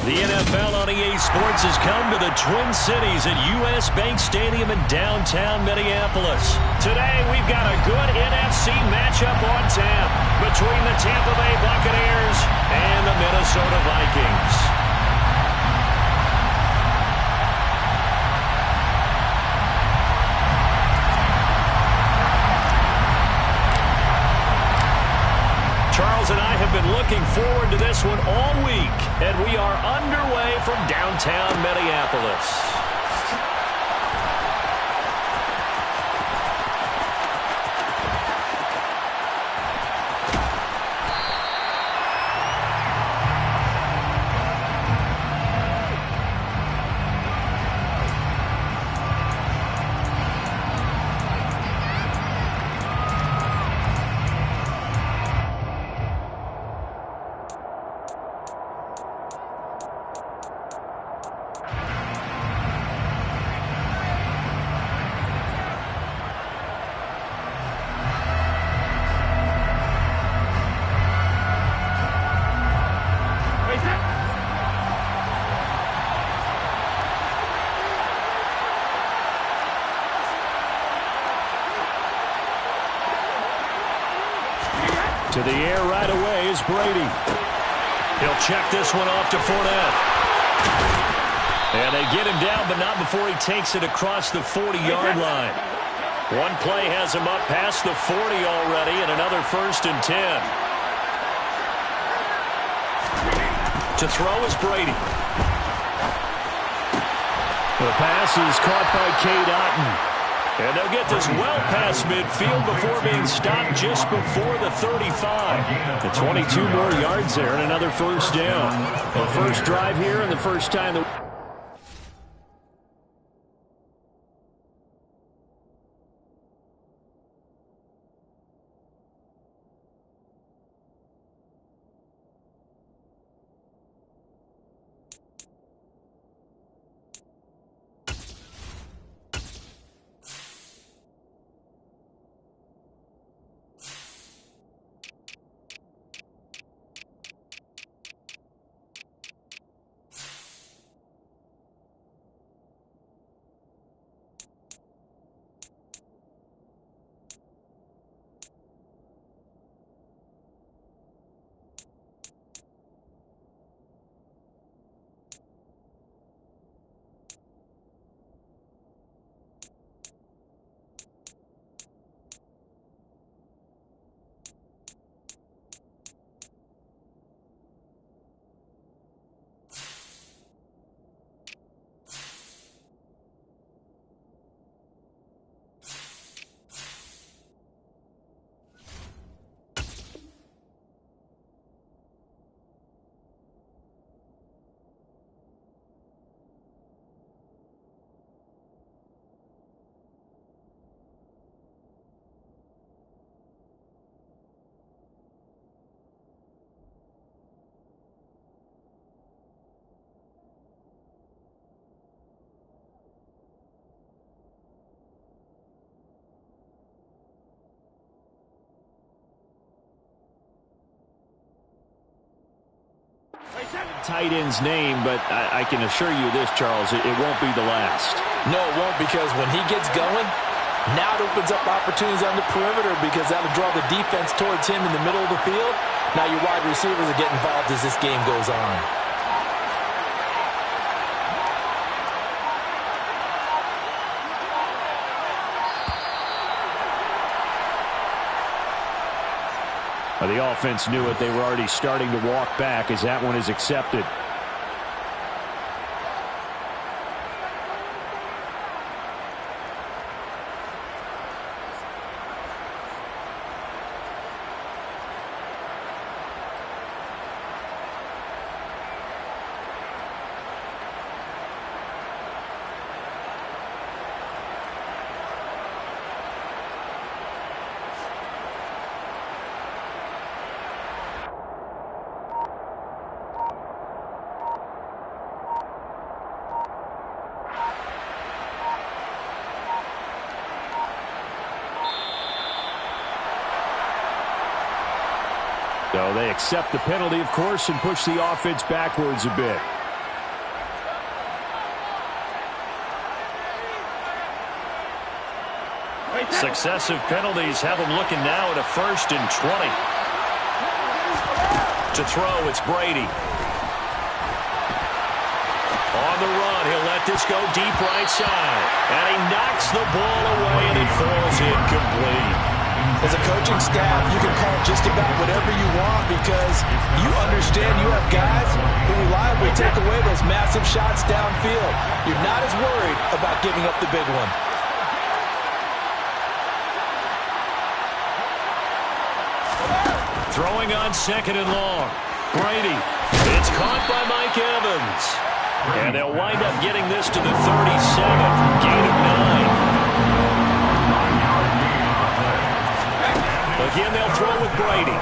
The NFL on EA Sports has come to the Twin Cities at U.S. Bank Stadium in downtown Minneapolis. Today, we've got a good NFC matchup on tap between the Tampa Bay Buccaneers and the Minnesota Vikings. Charles and I have been looking forward to this one all week, and we are underway from downtown Minneapolis. To the air right away is Brady. He'll check this one off to Fournette. And they get him down, but not before he takes it across the 40-yard line. One play has him up past the 40 already, and another 1st and 10. To throw is Brady. The pass is caught by Cade Otton. And they'll get this well past midfield before being stopped just before the 35. The 22 more yards there and another 1st down. The first drive here and the first time that... Tight end's name, but I can assure you this, Charles, it won't be the last. No, it won't, because when he gets going, now it opens up opportunities on the perimeter, because that'll draw the defense towards him in the middle of the field. Now your wide receivers will get involved as this game goes on. The offense knew it. They were already starting to walk back as that one is accepted. So they accept the penalty, of course, and push the offense backwards a bit. Successive penalties have him looking now at a 1st and 20. To throw, it's Brady. On the run, he'll let this go deep right side. And he knocks the ball away, and it falls incomplete. As a coaching staff, you can call just about whatever you want because you understand you have guys who reliably take away those massive shots downfield. You're not as worried about giving up the big one. Throwing on 2nd and long. Brady. It's caught by Mike Evans. And they'll wind up getting this to the 37. Gain of 9. Again, they'll throw with Brady.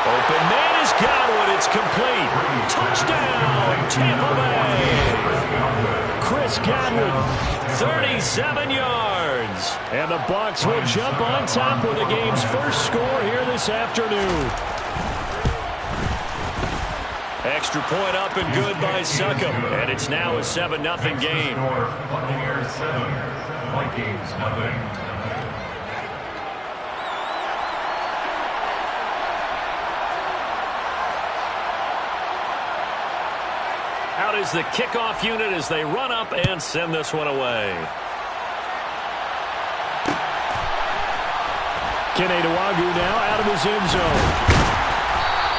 Open man has got one. It's complete. Touchdown, Tampa Bay. Chris Godwin, 37 yards. And the Bucs will jump on top with the game's first score here this afternoon. Extra point up and good by Succop. And it's now a 7-0 game. Buccaneers 7, Vikings nothing. Out is the kickoff unit as they run up and send this one away. Keneduagu now out of his end zone.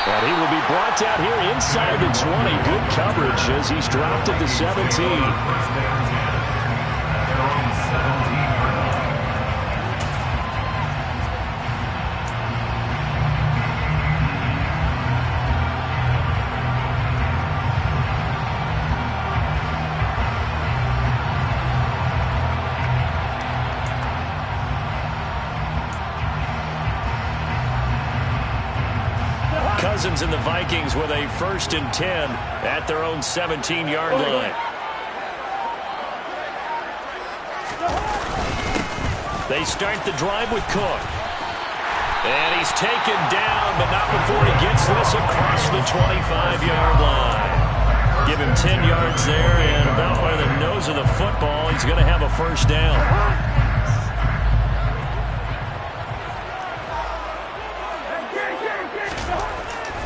And he will be brought down here inside the 20. Good coverage as he's dropped at the 17. Cousins and the Vikings with a 1st and 10 at their own 17-yard line. They start the drive with Cook. And he's taken down, but not before he gets this across the 25-yard line. Give him 10 yards there, and about by the nose of the football, he's going to have a 1st down.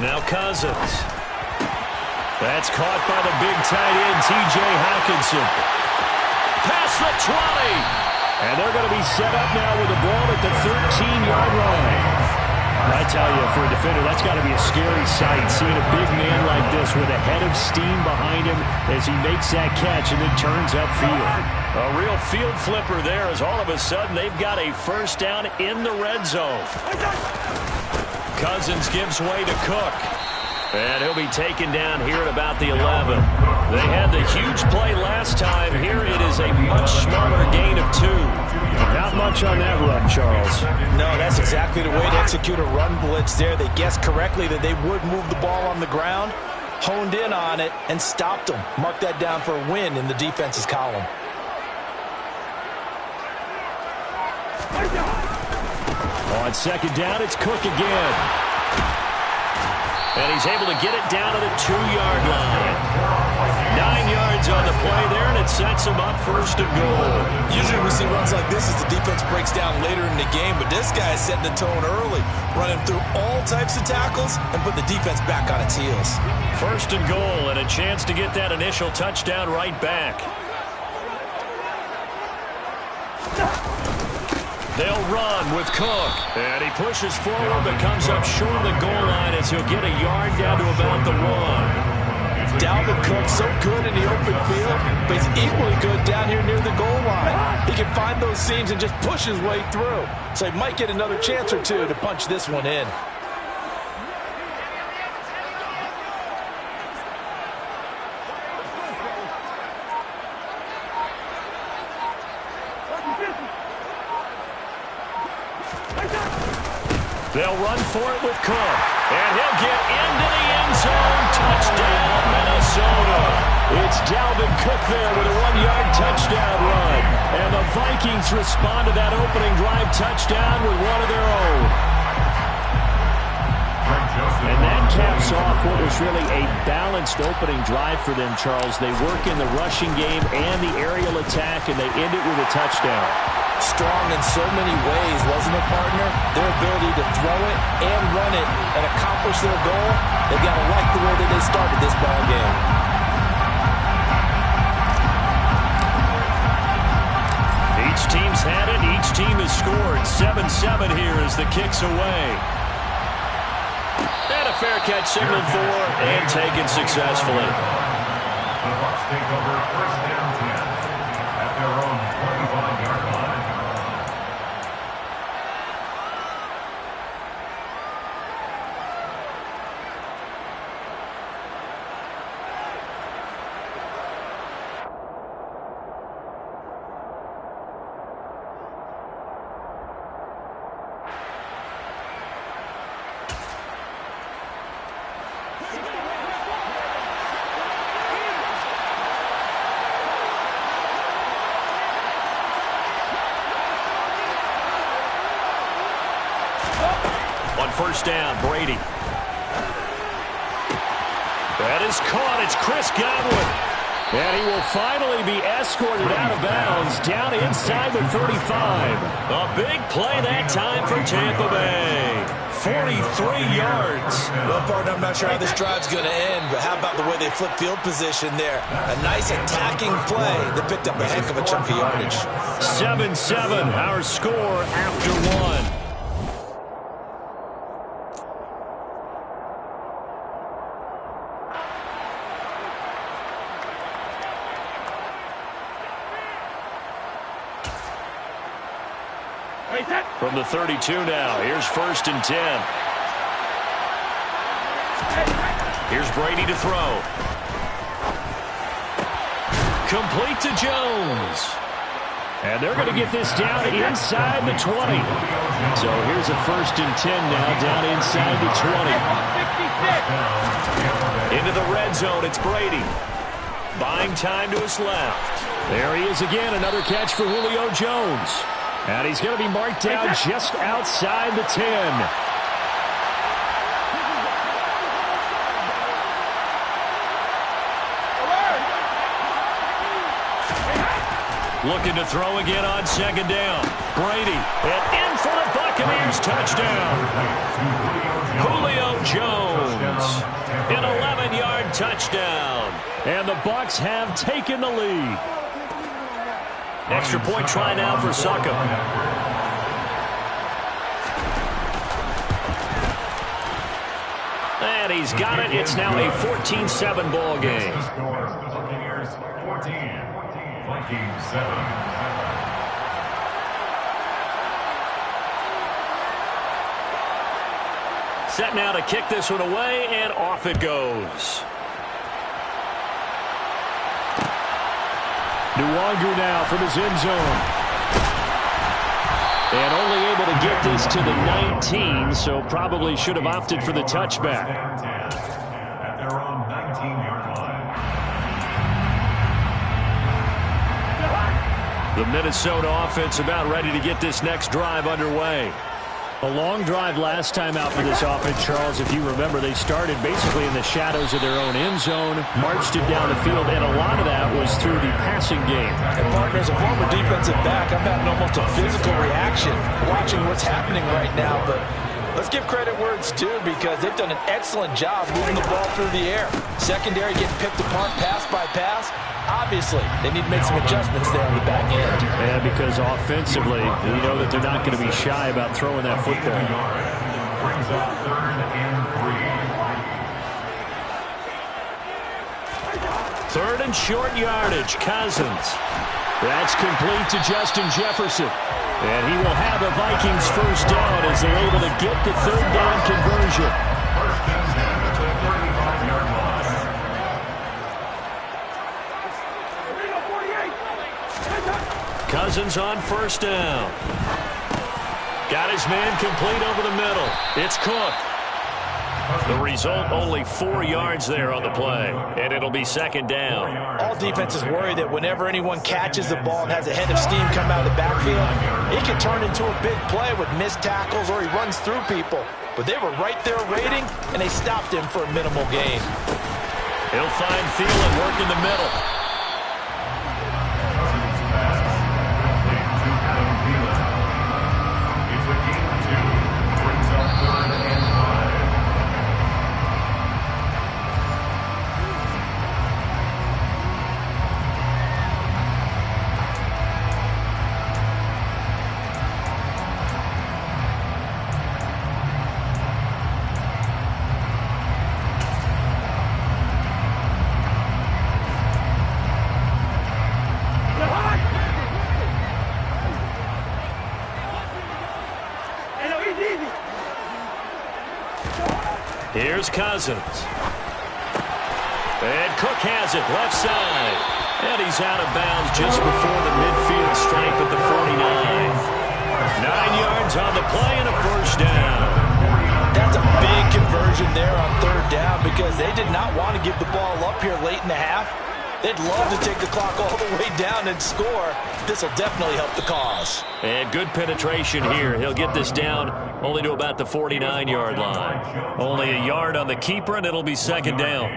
Now Cousins. That's caught by the big tight end, T.J. Hawkinson. Past the 20. And they're going to be set up now with the ball at the 13-yard line. I tell you, for a defender, that's got to be a scary sight, seeing a big man like this with a head of steam behind him as he makes that catch and then turns upfield. A real field flipper there as all of a sudden they've got a 1st down in the red zone. Cousins gives way to Cook. And he'll be taken down here at about the 11. They had the huge play last time. Here it is a much smaller gain of 2. Not much on that run, Charles. No, that's exactly the way to execute a run blitz there. They guessed correctly that they would move the ball on the ground, honed in on it, and stopped them. Mark that down for a win in the defense's column. On 2nd down, it's Cook again. And he's able to get it down to the 2-yard line. 9 yards on the play there, and it sets him up 1st and goal. Usually we see runs like this as the defense breaks down later in the game, but this guy is setting the tone early, running through all types of tackles and put the defense back on its heels. 1st and goal, and a chance to get that initial touchdown right back. They'll run with Cook. And he pushes forward but comes up short of the goal line as he'll get a yard down to about the 1. Dalvin Cook so good in the open field, but he's equally good down here near the goal line. He can find those seams and just push his way through. So he might get another chance or two to punch this one in. They'll run for it with Cook. And he'll get into the end zone. Touchdown, Minnesota. It's Dalvin Cook there with a 1-yard touchdown run. And the Vikings respond to that opening drive touchdown with one of their own. And that caps off what was really a balanced opening drive for them, Charles. They work in the rushing game and the aerial attack, and they end it with a touchdown. Strong in so many ways, wasn't it, partner? Their ability to throw it and run it and accomplish their goal, they've got to like the way that they started this ball game. Each team's had it. Each team has scored. 7-7 here as the kick's away. And a fair catch signaled for and taken successfully. The Bucs take over first down 10 at their own 25-yard line. On first down, Brady. That is caught. It's Chris Godwin. And he will finally be escorted out of bounds down inside the 35. A big play that time for Tampa Bay. 43 yards. Well, partner, I'm not sure how this drive's going to end, but how about the way they flip field position there? A nice attacking play that picked up a heck of a chunk of yardage. 7-7, our score after one. From the 32 now, here's first and 10. Here's Brady to throw. Complete to Jones. And they're going to get this down inside the 20. So here's a first and 10 now, down inside the 20. Into the red zone, it's Brady. Buying time to his left. There he is again, another catch for Julio Jones. And he's going to be marked down just outside the 10. Looking to throw again on second down. Brady, and in for the Buccaneers touchdown. Julio Jones, an 11-yard touchdown. And the Bucs have taken the lead. Extra point try now for Saka. And he's got it. It's now a 14-7 ball game. Buccaneers 14, Vikings 7. Set now to kick this one away, and off it goes. Nwangu now from his end zone. And only able to get this to the 19, so probably should have opted for the touchback. At their own 19-yard line. The Minnesota offense about ready to get this next drive underway. A long drive last time out for this offense, Charles. If you remember, they started basically in the shadows of their own end zone, marched it down the field, and a lot of that was through the passing game. And partner, as a former defensive back, I'm having almost a physical reaction watching what's happening right now. But let's give credit where it's due, because they've done an excellent job moving the ball through the air. Secondary getting picked apart pass by pass. Obviously, they need to make some adjustments there on the back end. Yeah, because offensively, we know that they're not going to be shy about throwing that football. Brings up third and 3. Third and short yardage, Cousins. That's complete to Justin Jefferson. And he will have the Vikings first down as they're able to get the third down conversion. First and 10 at the 35-yard line. Cousins on first down. Got his man complete over the middle. It's Cook. The result, only 4 yards there on the play, and it'll be second down. All defenses worry that whenever anyone catches the ball and has a head of steam come out of the backfield, it can turn into a big play with missed tackles or he runs through people. But they were right there waiting, and they stopped him for a minimal gain. He'll find Thielen work in the middle. It's a gain of 2. Brings up 3rd and 5. Here's Cousins. And Cook has it, left side. And he's out of bounds just before the midfield stripe at the 49. 9 yards on the play and a first down. That's a big conversion there on 3rd down because they did not want to give the ball up here late in the half. They'd love to take the clock all the way down and score. This will definitely help the cause. And good penetration here. He'll get this down only to about the 49-yard line. Only a yard on the keeper, and it'll be second down.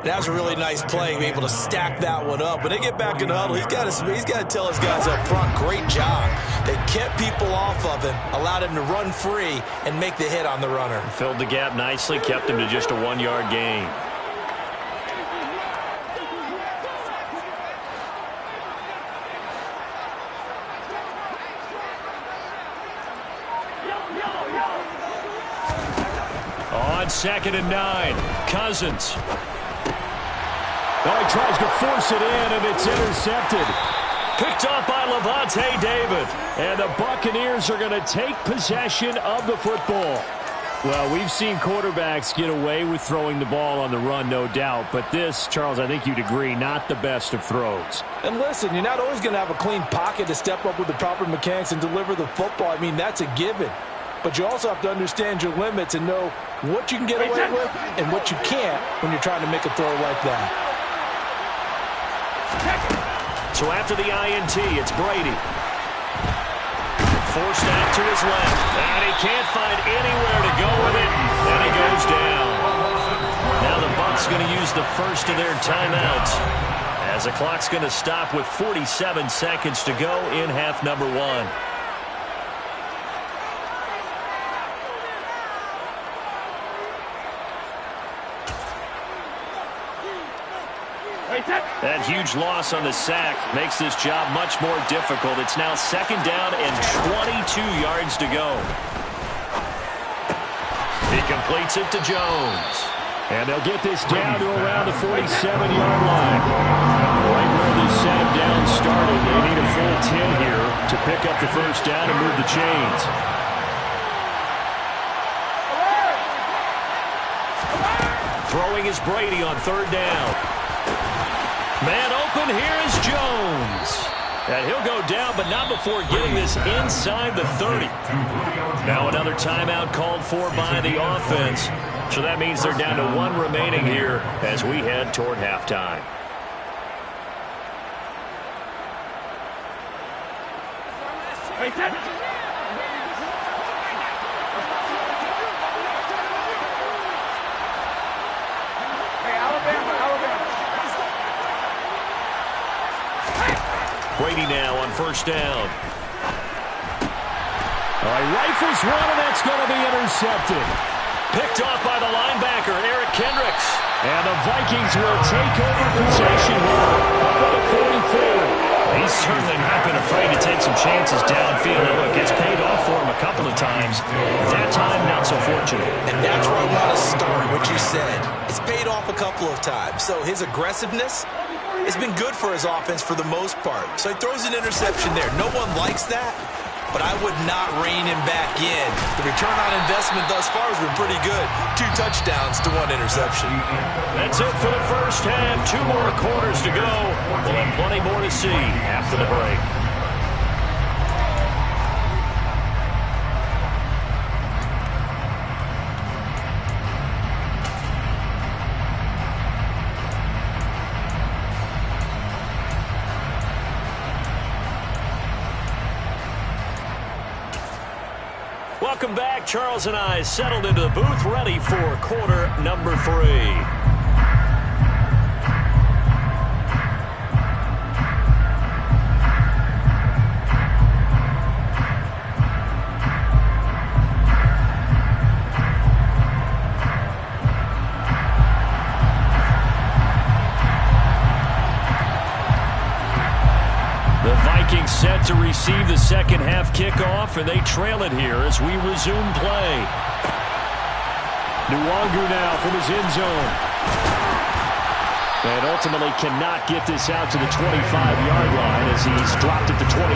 That was a really nice play, able to stack that one up. When they get back in the huddle, he's got to tell his guys up front, great job. They kept people off of him, allowed him to run free, and make the hit on the runner. Filled the gap nicely, kept him to just a 1-yard gain. On 2nd and 9, Cousins. Oh, he tries to force it in, and it's intercepted. Picked off by Levante David. And the Buccaneers are going to take possession of the football. Well, we've seen quarterbacks get away with throwing the ball on the run, no doubt. But this, Charles, I think you'd agree, not the best of throws. And listen, you're not always going to have a clean pocket to step up with the proper mechanics and deliver the football. I mean, that's a given. But you also have to understand your limits and know what you can get away with and what you can't when you're trying to make a throw like that. So after the INT, it's Brady. Forced out to his left. And he can't find anywhere to go with it. And he goes down. Now the Bucs going to use the first of their timeouts, as the clock's going to stop with 47 seconds to go in half number 1. That huge loss on the sack makes this job much more difficult. It's now 2nd down and 22 yards to go. He completes it to Jones. And they'll get this down to around the 47-yard line. Right where they set him down started. They need a full 10 here to pick up the first down and move the chains. Throwing is Brady on 3rd down. Man open, here is Jones. And he'll go down, but not before getting this inside the 30. Now another timeout called for by the offense. So that means they're down to 1 remaining here as we head toward halftime. Brady now on 1st down. He rifles one, and that's going to be intercepted. Picked off by the linebacker, Eric Kendricks. And the Vikings will take over possession here up at the 44. He's certainly not been afraid to take some chances downfield. And look, it's paid off for him a couple of times. That time, not so fortunate. And that's where I want to start, what you said. It's paid off a couple of times. So his aggressiveness, it's been good for his offense for the most part. So he throws an interception there. No one likes that, but I would not rein him back in. The return on investment thus far has been pretty good. 2 touchdowns to 1 interception. That's it for the first half. 2 more quarters to go. We'll have plenty more to see after the break. Welcome back. Charles and I settled into the booth, ready for quarter number 3. Set to receive the second half kickoff, and they trail it here as we resume play. Nwangu now from his end zone. And ultimately cannot get this out to the 25-yard line as he's dropped at the 23.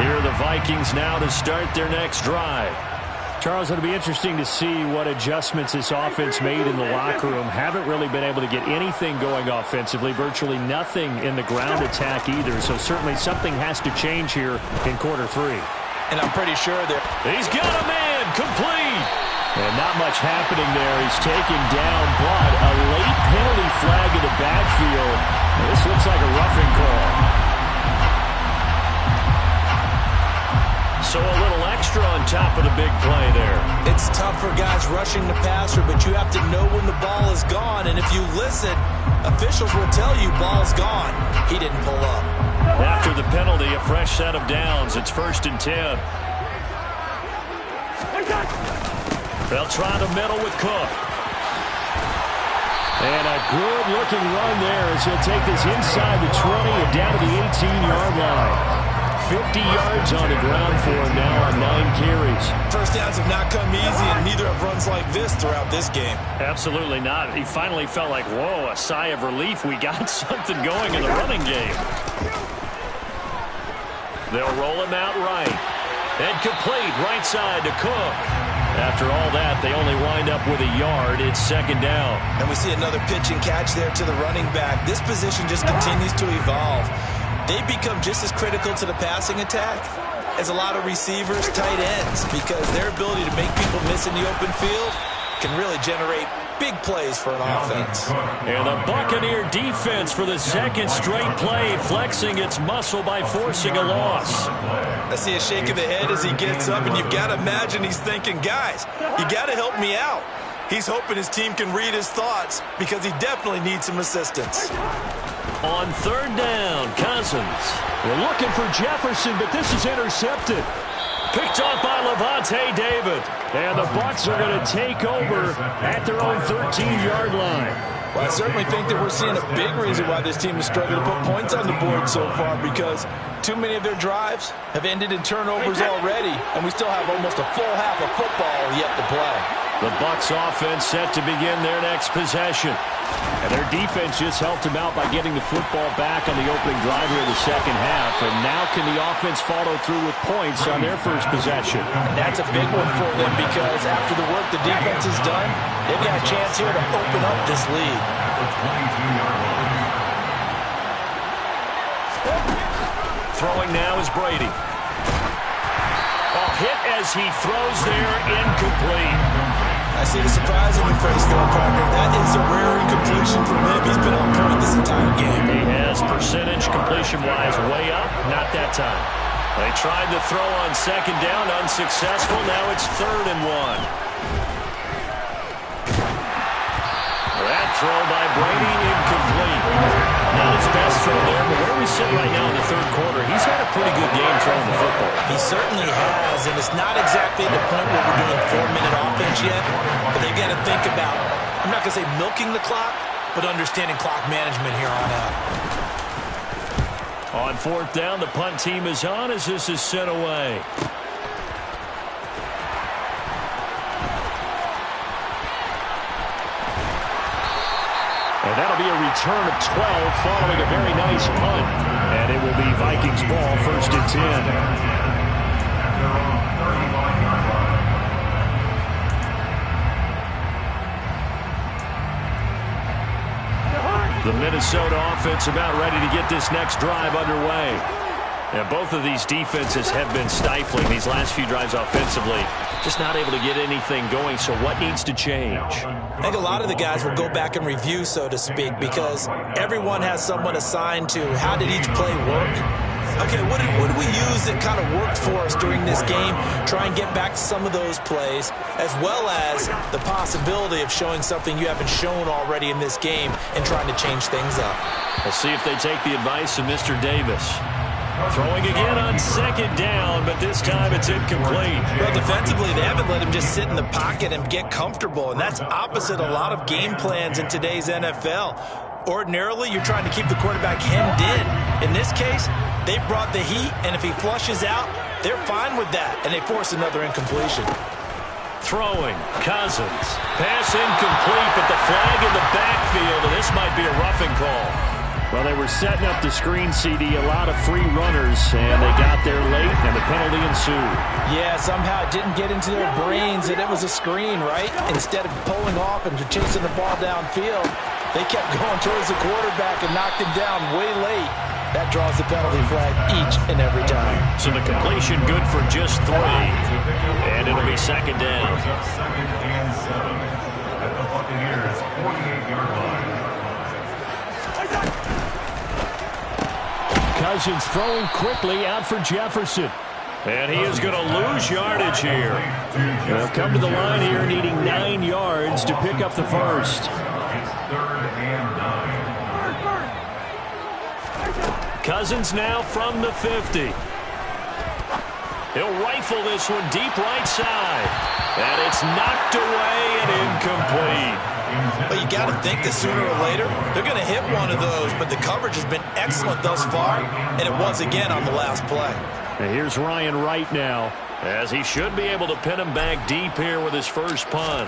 Here are the Vikings now to start their next drive. Charles, it'll be interesting to see what adjustments this offense made in the locker room. Haven't really been able to get anything going offensively, virtually nothing in the ground attack either. So certainly something has to change here in quarter 3. And I'm pretty sure that he's got a man complete. And not much happening there. He's taken down, but a late penalty flag in the backfield. This looks like a roughing call. So a little extra on top of the big play there. It's tough for guys rushing the passer, but you have to know when the ball is gone. And if you listen, officials will tell you ball's gone. He didn't pull up. After the penalty, a fresh set of downs. It's 1st and 10. They'll try the middle with Cook. And a good-looking run there as he'll take this inside the 20 and down to the 18-yard line. 50 yards on the ground for him now on 9 carries. First downs have not come easy, and neither have runs like this throughout this game. Absolutely not. He finally felt like, whoa, a sigh of relief. We got something going in the running game. They'll roll him out right. And complete right side to Cook. After all that, they only wind up with a yard. It's 2nd down. And we see another pitch and catch there to the running back. This position just continues to evolve. They become just as critical to the passing attack as a lot of receivers, tight ends, because their ability to make people miss in the open field can really generate big plays for an offense. And the Buccaneer defense for the 2nd straight play, flexing its muscle by forcing a loss. I see a shake of the head as he gets up, and you've got to imagine he's thinking, guys, you got to help me out. He's hoping his team can read his thoughts because he definitely needs some assistance. On 3rd down, Cousins. We're looking for Jefferson, but this is intercepted. Picked off by Levante David. And the Bucs are going to take over at their own 13-yard line. Well, I certainly think that we're seeing a big reason why this team is struggling to put points on the board so far, because too many of their drives have ended in turnovers already, and we still have almost a full half of football yet to play. The Bucs offense set to begin their next possession. And their defense just helped them out by getting the football back on the opening drive here in the 2nd half. And now can the offense follow through with points on their first possession? And that's a big one for them, because after the work the defense has done, they've got a chance here to open up this lead. Throwing now is Brady. Hit as he throws there, incomplete. I see the surprise on your face there, partner. That is a rare incompletion from him. He's been on point this entire game. He has percentage completion-wise way up. Not that time. They tried to throw on 2nd down, unsuccessful. Now it's 3rd and 1. That throw by Brady, incomplete. Not his best throw there, but where we sit right now in the 3rd quarter, he's had a pretty good game throwing the football. He certainly has, and it's not exactly the point where we're doing 4-minute offense yet, but they've got to think about, I'm not going to say milking the clock, but understanding clock management here on out. On 4th down, the punt team is on as this is sent away. And that'll be a return of 12 following a very nice punt. And it will be Vikings ball, 1st and 10. The Minnesota offense about ready to get this next drive underway. Yeah, both of these defenses have been stifling these last few drives offensively. Just not able to get anything going, so what needs to change? I think a lot of the guys will go back and review, so to speak, because everyone has someone assigned to how did each play work. Okay, what did we use that kind of worked for us during this game? Try and get back to some of those plays, as well as the possibility of showing something you haven't shown already in this game and trying to change things up. We'll see if they take the advice of Mr. Davis. Throwing again on second down, but this time it's incomplete. Well, defensively, they haven't let him just sit in the pocket and get comfortable, and that's opposite a lot of game plans in today's NFL. Ordinarily, you're trying to keep the quarterback hemmed in. In this case, they brought the heat, and if he flushes out, they're fine with that, and they force another incompletion. Throwing, Cousins. Pass incomplete, but the flag in the backfield, and this might be a roughing call. Well, they were setting up the screen, CD, a lot of free runners, and they got there late, and the penalty ensued. Yeah, somehow it didn't get into their brains that it was a screen, right? Instead of pulling off and chasing the ball downfield, they kept going towards the quarterback and knocked him down way late. That draws the penalty flag each and every time. So the completion good for just 3, and it'll be second down. Second and 7 at the Buccaneers' 48-yard line. Cousins throwing quickly out for Jefferson. And he is going to lose yardage here. They'll come to the line here needing 9 yards to pick up the first. It's 3rd and 9. Cousins now from the 50. He'll rifle this one deep right side. And it's knocked away and incomplete. Well, you got to think that sooner or later, they're going to hit one of those, but the coverage has been excellent thus far, and it was again on the last play. And here's Ryan Wright now, as he should be able to pin him back deep here with his first punt.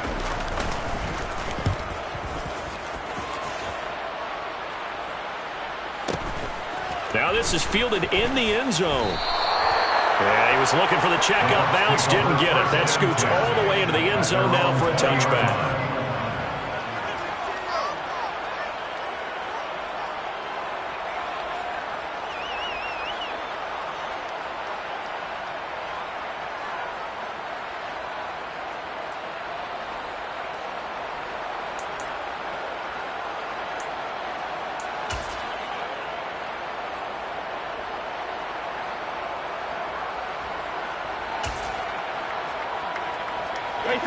Now this is fielded in the end zone. Yeah, he was looking for the checkup bounce, didn't get it. That scoots all the way into the end zone now for a touchback.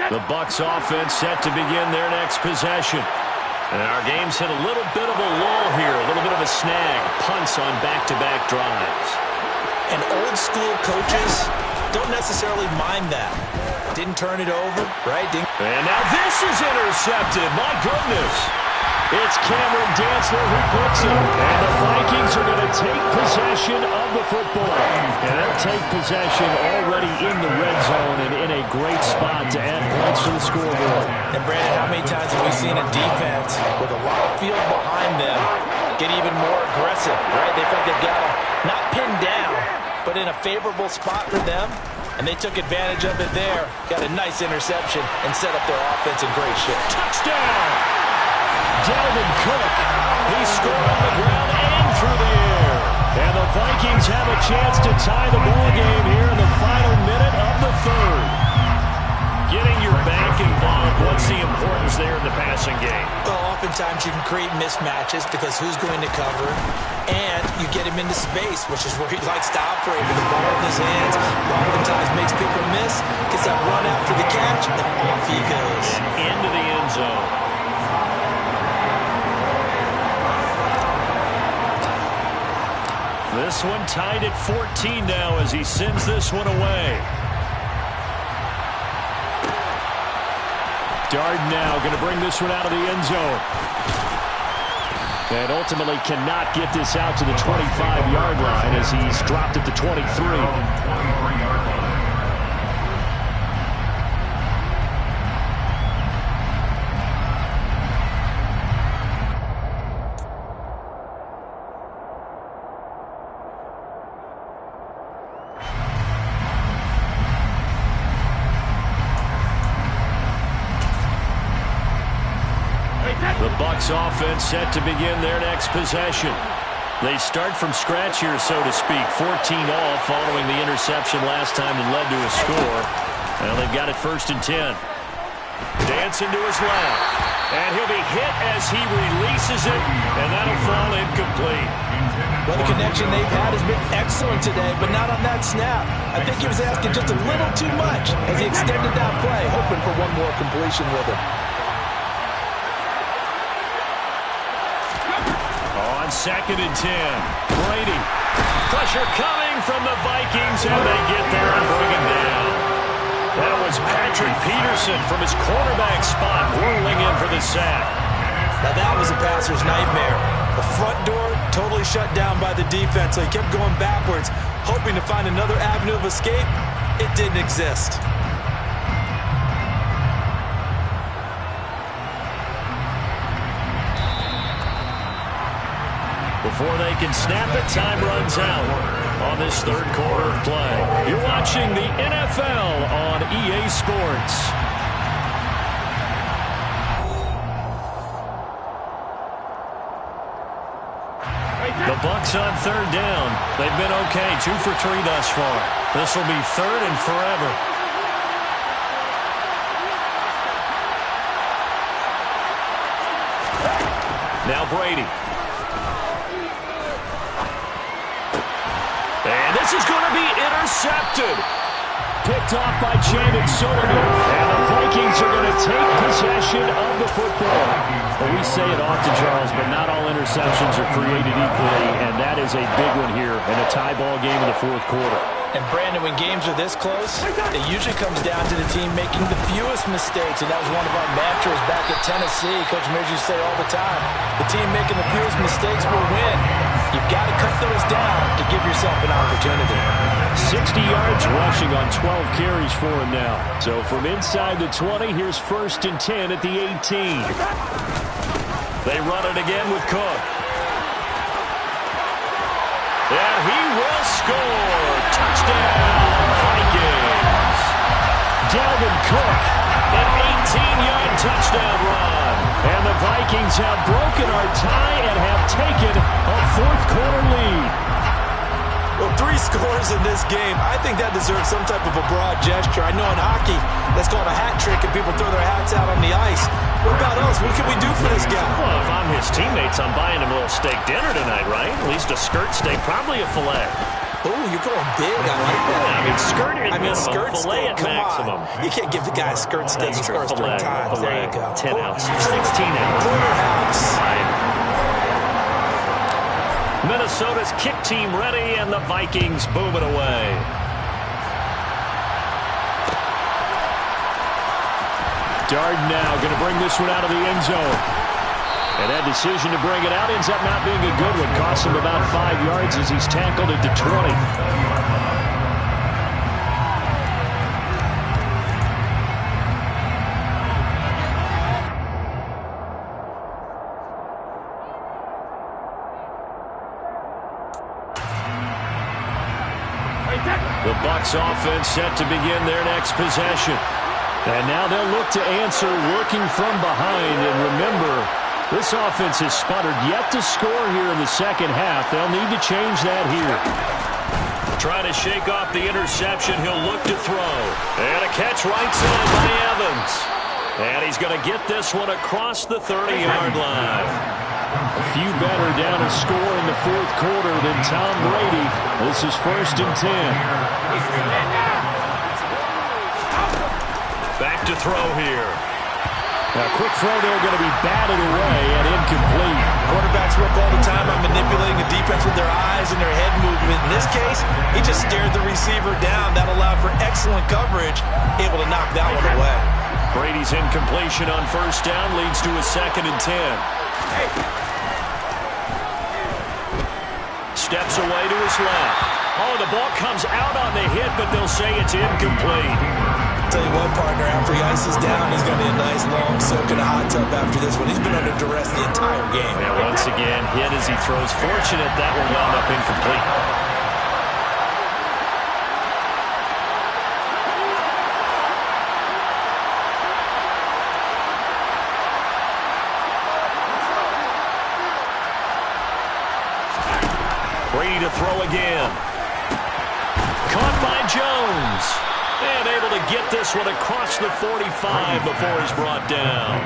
The Bucs offense set to begin their next possession. And our game's hit a little bit of a lull here, a little bit of a snag. Punts on back-to-back drives. And old-school coaches don't necessarily mind that. Didn't turn it over, right? And now this is intercepted. My goodness. It's Cameron Dantzler who puts it. And the Vikings are going to take possession of the football. And they'll take possession already in the red zone and in a great spot to add points to the scoreboard. And Brandon, how many times have we seen a defense with a lot of field behind them get even more aggressive, right? They felt they've got them not pinned down, but in a favorable spot for them. And they took advantage of it there. Got a nice interception and set up their offense in great shape. Touchdown! Dalvin Cook, he scored on the ground and through the air. And the Vikings have a chance to tie the ball game here in the final minute of the third. Getting your back involved, what's the importance there in the passing game? Well, oftentimes you can create mismatches because who's going to cover, and you get him into space, which is where he likes to operate with the ball in his hands. Oftentimes makes people miss, gets that run after the catch, and off he goes. Into the end zone. This one tied at 14 now as he sends this one away. Darden now going to bring this one out of the end zone. And ultimately cannot get this out to the 25-yard line as he's dropped at the 23. 23-yard line. The Bucs offense set to begin their next possession. They start from scratch here, so to speak. 14 all following the interception last time that led to a score. Well, they've got it 1st and 10. Dancing to his left. And he'll be hit as he releases it, and that'll fall incomplete. Well, the connection they've had has been excellent today, but not on that snap. I think he was asking just a little too much as he extended that play, hoping for one more completion with him. On 2nd and 10, Brady. Pressure coming from the Vikings, and they get there and bring him down. That was Patrick Peterson from his quarterback spot whirling in for the sack. Now that was a passer's nightmare. The front door totally shut down by the defense, so he kept going backwards, hoping to find another avenue of escape. It didn't exist. Before they can snap it, time runs out on this 3rd quarter of play. You're watching the NFL on EA Sports. The Bucs on 3rd down. They've been okay, 2 for 3 thus far. This will be 3rd and forever. Now Brady. And this is going to be intercepted. Picked off by Jamin Sullivan. And the Vikings are going to take possession of the football. Well, we say it often, Charles, but not all interceptions are created equally, and that is a big one here in a tie ball game in the 4th quarter. And, Brandon, when games are this close, it usually comes down to the team making the fewest mistakes, and that was one of our mantras back at Tennessee. Coach Mears used to say all the time, the team making the fewest mistakes will win. You've got to cut those down to give yourself an opportunity. 60 yards rushing on 12 carries for him now. So from inside the 20, here's 1st and 10 at the 18. They run it again with Cook. And he will score. Touchdown, Vikings. Dalvin Cook, an 18-yard touchdown run. And the Vikings have broken our tie and have taken a 4th quarter lead. Well, 3 scores in this game. I think that deserves some type of a broad gesture. I know in hockey, that's called a hat trick, and people throw their hats out on the ice. What about us? What can we do for this guy? Well, if I'm his teammates, I'm buying him a little steak dinner tonight, right? At least a skirt steak, probably a filet. Oh, you're going big. I like that. I mean, skirt at minimum, skirt filet steak. at maximum. You can't give the guy a skirt steak. He scores 3 times. There you go. 10 ounces, 16 ounces. Porterhouse. Minnesota's kick team ready, and the Vikings boom it away. Darden now going to bring this one out of the end zone. And that decision to bring it out ends up not being a good one. Costs him about 5 yards as he's tackled at the 20. The Bucs offense set to begin their next possession. And now they'll look to answer working from behind. And remember, this offense has sputtered yet to score here in the 2nd half. They'll need to change that here. Trying to shake off the interception. He'll look to throw. And a catch right side by Evans. And he's going to get this one across the 30-yard line. A few better down a score in the 4th quarter than Tom Brady. This is 1st and 10. Back to throw here. Now, quick throw there going to be batted away and incomplete. Quarterbacks work all the time on manipulating the defense with their eyes and their head movement. In this case, he just stared the receiver down. That allowed for excellent coverage, able to knock that one away. Brady's incompletion on 1st down leads to a 2nd and 10. Steps away to his left. Oh, the ball comes out on the hit, but they'll say it's incomplete. Tell you what, partner, after he ices down, he's going to be a nice long soak in a hot tub after this one. He's been under duress the entire game. And once again, hit as he throws. Fortunate that one wound up incomplete. Brady to throw again. Caught by Jones. And able to get this one across the 45 before he's brought down.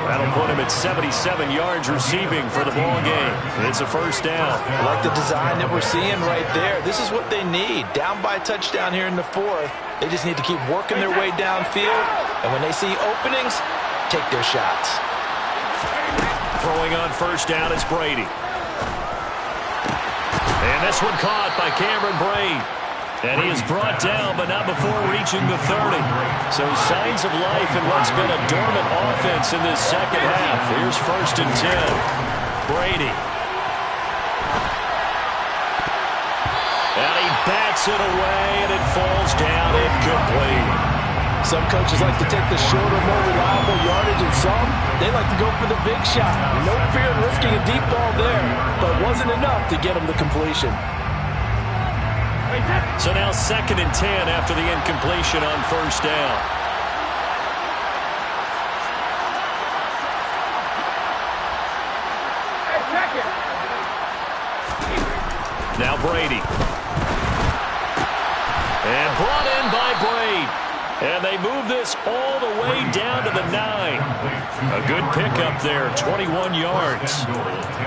That'll put him at 77 yards receiving for the ball game. It's a first down. I like the design that we're seeing right there. This is what they need. Down by a touchdown here in the fourth. They just need to keep working their way downfield. And when they see openings, take their shots. Throwing on first down is Brady. And this one caught by Cameron Brate. And he is brought down, but not before reaching the 30. So signs of life in what's been a dormant offense in this second half. Here's first and 10. Brady. And he bats it away, and it falls down incomplete. Some coaches like to take the shorter, more reliable yardage, and some, they like to go for the big shot. No fear in risking a deep ball there, but it wasn't enough to get him the completion. So now second and 10 after the incompletion on first down. Now Brady. And brought in by Brate. And they move this all the way down to the 9. A good pickup there, 21 yards.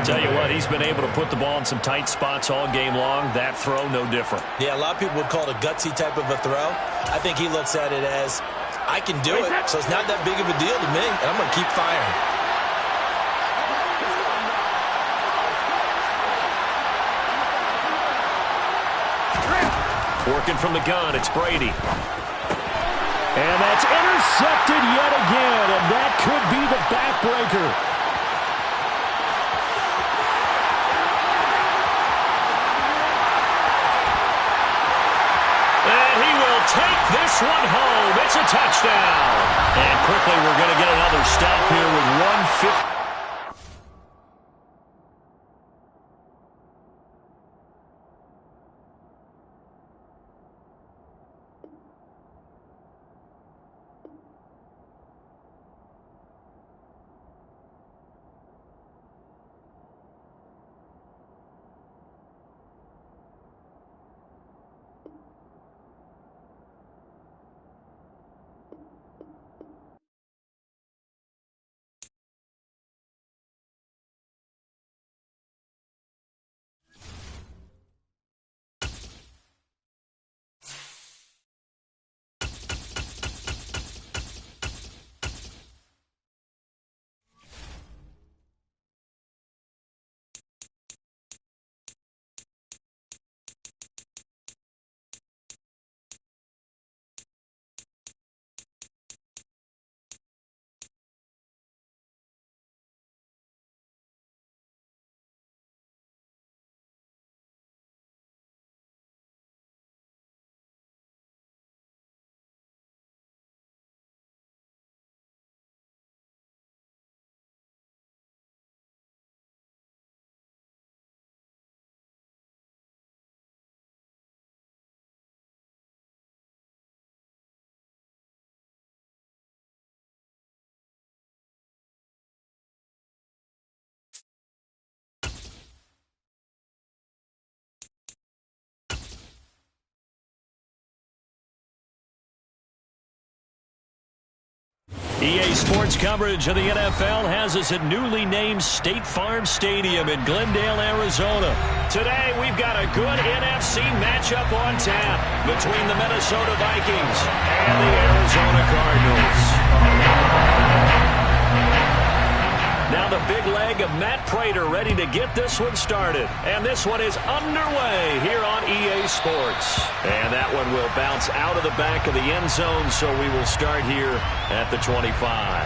Tell you what, he's been able to put the ball in some tight spots all game long. That throw, no different. Yeah, a lot of people would call it a gutsy type of a throw. I think he looks at it as, I can do it, so it's not that big of a deal to me, and I'm going to keep firing. Working from the gun, it's Brady. And that's intercepted yet again, and that could be the backbreaker. And he will take this one home. It's a touchdown. And quickly we're going to get another stop here with 1:50. EA Sports coverage of the NFL has us at newly named State Farm Stadium in Glendale, Arizona. Today, we've got a good NFC matchup on tap between the Minnesota Vikings and the Arizona Cardinals. Now the big leg of Matt Prater ready to get this one started. And this one is underway here on EA Sports. And that one will bounce out of the back of the end zone, so we will start here at the 25.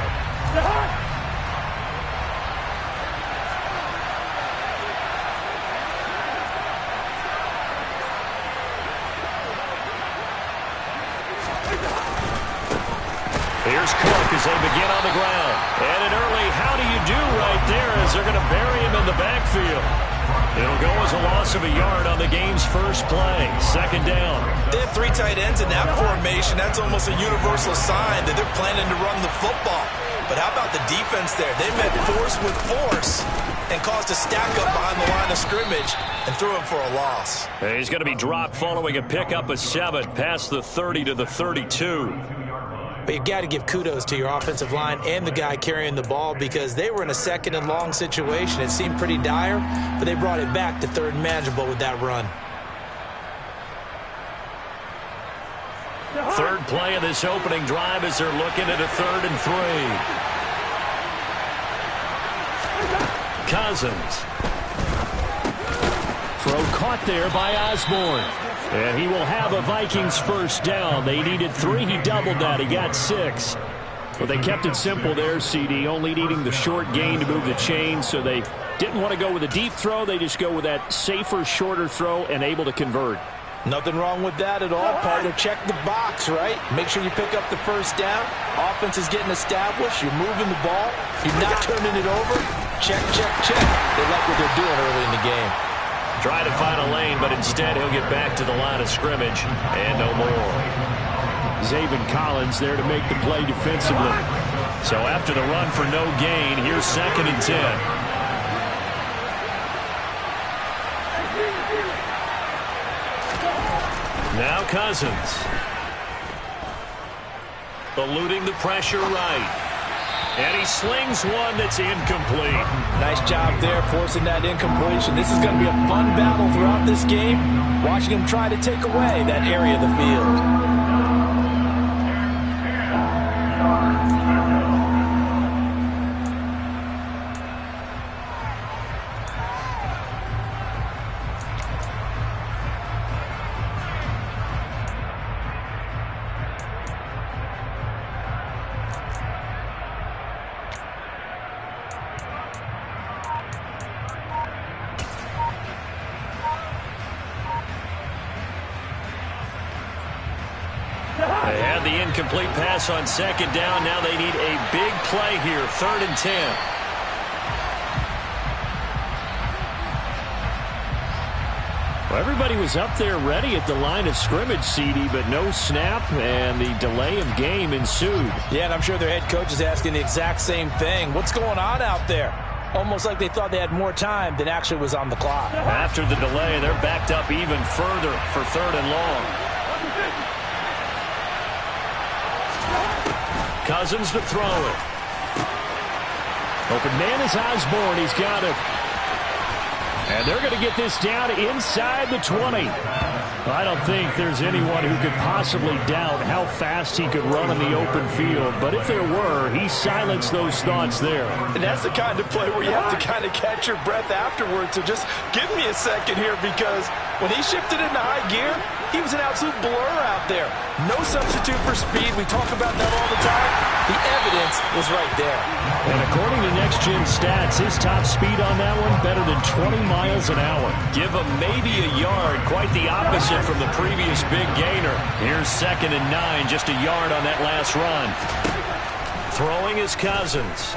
Here's Cook as they begin on the ground. And an early how do you do right there as they're going to bury him in the backfield. It'll go as a loss of a yard on the game's first play. Second down. They have three tight ends in that formation. That's almost a universal sign that they're planning to run the football. But how about the defense there? They met force with force and caused a stack up behind the line of scrimmage and threw him for a loss. He's going to be dropped following a pickup of 7 past the 30 to the 32. But you've got to give kudos to your offensive line and the guy carrying the ball because they were in a 2nd and long situation. It seemed pretty dire, but they brought it back to 3rd and manageable with that run. Third play of this opening drive as they're looking at a 3rd and 3. Cousins. Throw caught there by Osborne. And he will have a Vikings first down. They needed 3. He doubled that. He got 6. But they kept it simple there, CD, only needing the short gain to move the chain. So they didn't want to go with a deep throw. They just go with that safer, shorter throw and able to convert. Nothing wrong with that at all. Part of check the box, right? Make sure you pick up the first down. Offense is getting established. You're moving the ball. You're not turning it over. Check, check, check. They like what they're doing early in the game. Try to find a lane, but instead he'll get back to the line of scrimmage and no more. Zaven Collins there to make the play defensively. So after the run for no gain, here's 2nd and 10. Now Cousins. Eluding the pressure right. And he slings one that's incomplete. Nice job there forcing that incompletion. This is going to be a fun battle throughout this game. Watching him try to take away that area of the field. They had the incomplete pass on 2nd down. Now they need a big play here. 3rd and 10. Well, everybody was up there ready at the line of scrimmage, CD, but no snap, and the delay of game ensued. Yeah, and I'm sure their head coach is asking the exact same thing. What's going on out there? Almost like they thought they had more time than actually was on the clock. After the delay, they're backed up even further for 3rd and long. Cousins to throw it. Open man is Osborne. He's got it. And they're going to get this down inside the 20. I don't think there's anyone who could possibly doubt how fast he could run in the open field. But if there were, he silenced those thoughts there. And that's the kind of play where you have to kind of catch your breath afterwards. So just give me a second here, because when he shifted into high gear, he was an absolute blur out there. No substitute for speed. We talk about that all the time. The evidence was right there. And according to Next Gen Stats, his top speed on that one, better than 20 miles an hour. Give him maybe a yard. Quite the opposite from the previous big gainer. Here's 2nd and 9, just a yard on that last run. Throwing is Cousins.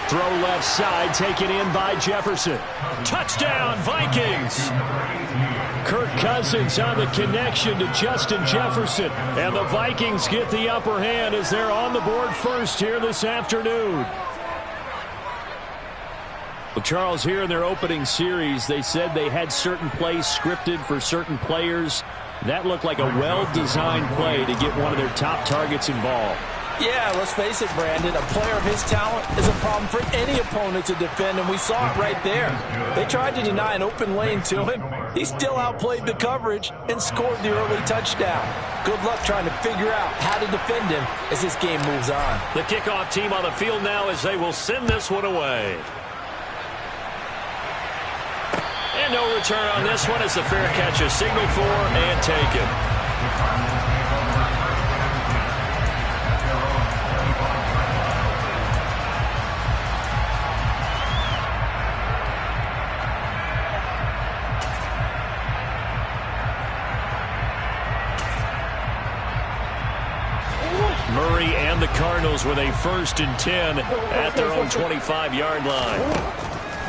Throw left side, taken in by Jefferson. Touchdown, Vikings! Kirk Cousins on the connection to Justin Jefferson. And the Vikings get the upper hand as they're on the board first here this afternoon. Well, Charles, here in their opening series, they said they had certain plays scripted for certain players. That looked like a well-designed play to get one of their top targets involved. Yeah, let's face it, Brandon. A player of his talent is a problem for any opponent to defend, and we saw it right there. They tried to deny an open lane to him. He still outplayed the coverage and scored the early touchdown. Good luck trying to figure out how to defend him as this game moves on. The kickoff team on the field now as they will send this one away. And no return on this one as the fair catch is signaled for and taken. Murray and the Cardinals with a 1st and 10 at their own 25-yard line.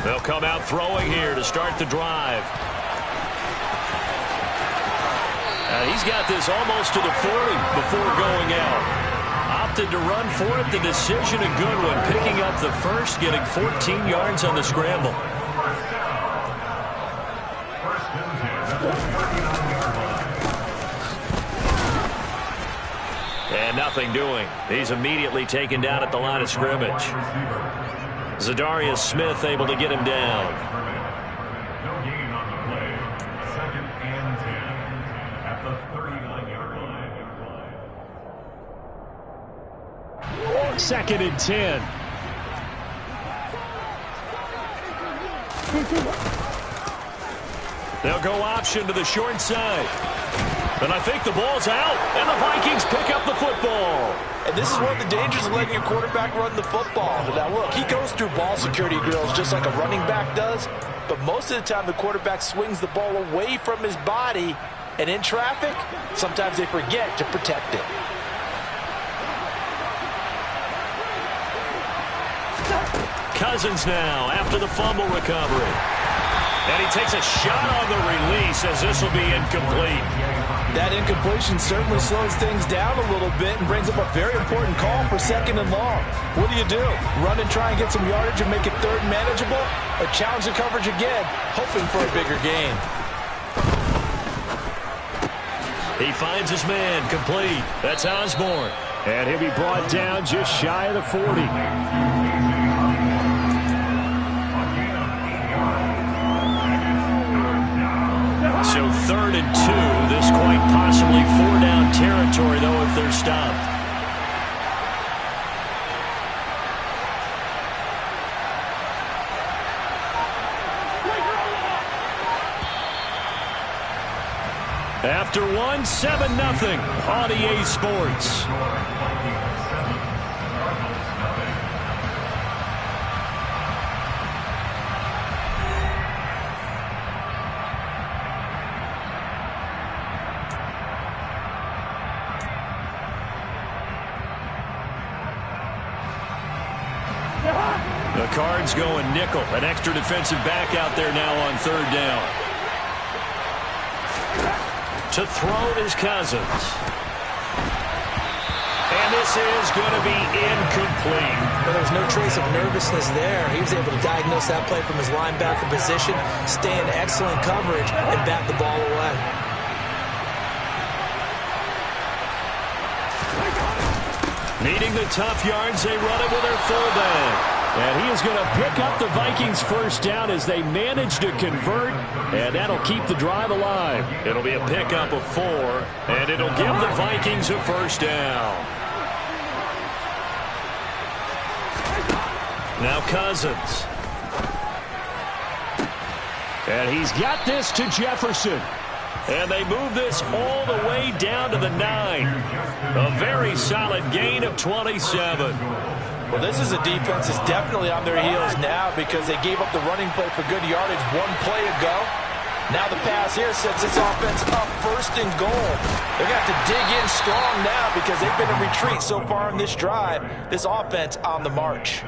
They'll come out throwing here to start the drive. He's got this almost to the 40 before going out. opted to run for it. The decision a good one. Picking up the first, getting 14 yards on the scramble. And nothing doing. He's immediately taken down at the line of scrimmage. Zadarius Smith able to get him down. No gain on the play. 2nd and 10 at the 39-yard line. 2nd and 10. They'll go option to the short side. And I think the ball's out, and the Vikings pick up the football. And this is one of the dangers of letting your quarterback run the football. Now, look, he goes through ball security drills just like a running back does, but most of the time the quarterback swings the ball away from his body, and in traffic, sometimes they forget to protect it. Cousins now after the fumble recovery. And he takes a shot on the release as this will be incomplete. That incompletion certainly slows things down a little bit and brings up a very important call for 2nd and long. What do? Run and try and get some yardage and make it 3rd manageable? Or challenge the coverage again, hoping for a bigger gain? He finds his man complete. That's Osborne. And he'll be brought down just shy of the 40. So 3rd and 2. This quite possibly 4-down territory, though, if they're stopped. After 1, 7-0 on EA Sports. The Cards going nickel. An extra defensive back out there now on 3rd down. To throw is Cousins. And this is going to be incomplete. Well, there's no trace of nervousness there. He was able to diagnose that play from his linebacker position, stay in excellent coverage, and bat the ball away. Needing the tough yards, they run it with their fullback. And he is going to pick up the Vikings' first down as they manage to convert, and that'll keep the drive alive. It'll be a pickup of 4, and it'll give the Vikings a first down. Now Cousins. And he's got this to Jefferson. And they move this all the way down to the 9. A very solid gain of 27. Well, this is a defense that's definitely on their heels now because they gave up the running play for good yardage 1 play ago. Now the pass here sets this offense up 1st and goal. They're going to have to dig in strong now because they've been in retreat so far in this drive. This offense on the march.